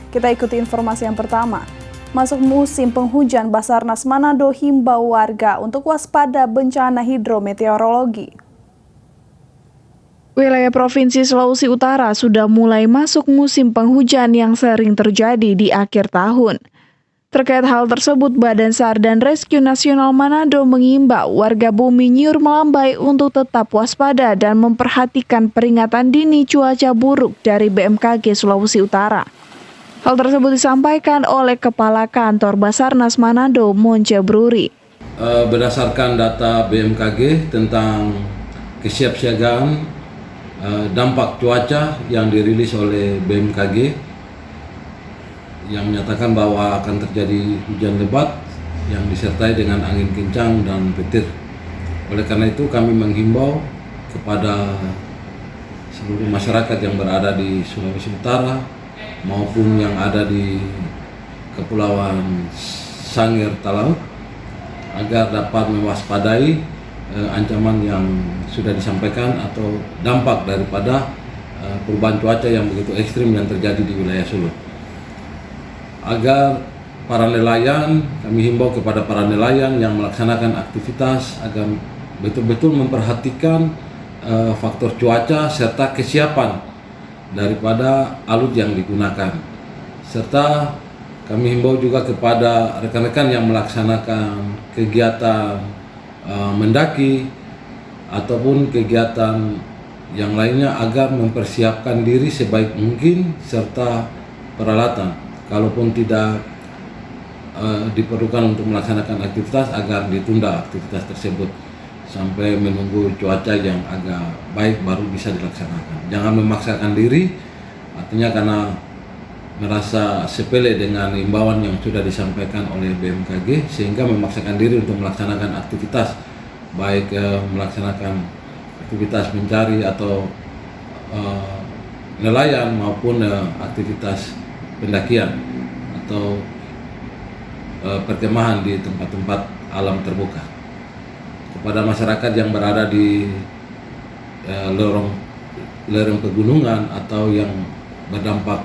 Kita ikuti informasi yang pertama. Masuk musim penghujan, Basarnas Manado himbau warga untuk waspada bencana hidrometeorologi. Wilayah Provinsi Sulawesi Utara sudah mulai masuk musim penghujan yang sering terjadi di akhir tahun. Terkait hal tersebut, Badan SAR dan Rescue Nasional Manado mengimbau warga Bumi Nyur Melambai untuk tetap waspada dan memperhatikan peringatan dini cuaca buruk dari BMKG Sulawesi Utara. Hal tersebut disampaikan oleh Kepala Kantor Basarnas Manado, Monce Bruri. Berdasarkan data BMKG tentang kesiapsiagaan dampak cuaca yang dirilis oleh BMKG yang menyatakan bahwa akan terjadi hujan lebat yang disertai dengan angin kencang dan petir. Oleh karena itu kami menghimbau kepada seluruh masyarakat yang berada di Sulawesi Utara maupun yang ada di Kepulauan Sangir Talaut agar dapat mewaspadai ancaman yang sudah disampaikan atau dampak daripada perubahan cuaca yang begitu ekstrim yang terjadi di wilayah Sulu. Agar para nelayan, kami himbau kepada para nelayan yang melaksanakan aktivitas agar betul-betul memperhatikan faktor cuaca serta kesiapan daripada alut yang digunakan. Serta kami himbau juga kepada rekan-rekan yang melaksanakan kegiatan mendaki ataupun kegiatan yang lainnya agar mempersiapkan diri sebaik mungkin serta peralatan. Kalaupun tidak diperlukan untuk melaksanakan aktivitas, agar ditunda aktivitas tersebut sampai menunggu cuaca yang agak baik baru bisa dilaksanakan. Jangan memaksakan diri, artinya karena merasa sepele dengan imbauan yang sudah disampaikan oleh BMKG sehingga memaksakan diri untuk melaksanakan aktivitas, baik melaksanakan aktivitas mencari atau nelayan maupun aktivitas pendakian atau perkemahan di tempat-tempat alam terbuka. Kepada masyarakat yang berada di lereng pegunungan atau yang berdampak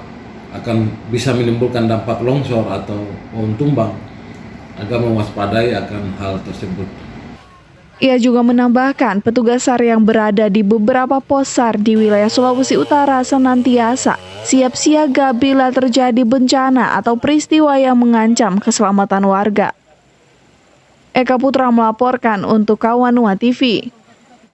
akan bisa menimbulkan dampak longsor atau pohon tumbang agar mewaspadai akan hal tersebut. Ia juga menambahkan petugas SAR yang berada di beberapa pos SAR di wilayah Sulawesi Utara senantiasa siap siaga bila terjadi bencana atau peristiwa yang mengancam keselamatan warga. Eka Putra melaporkan untuk Kawanua TV.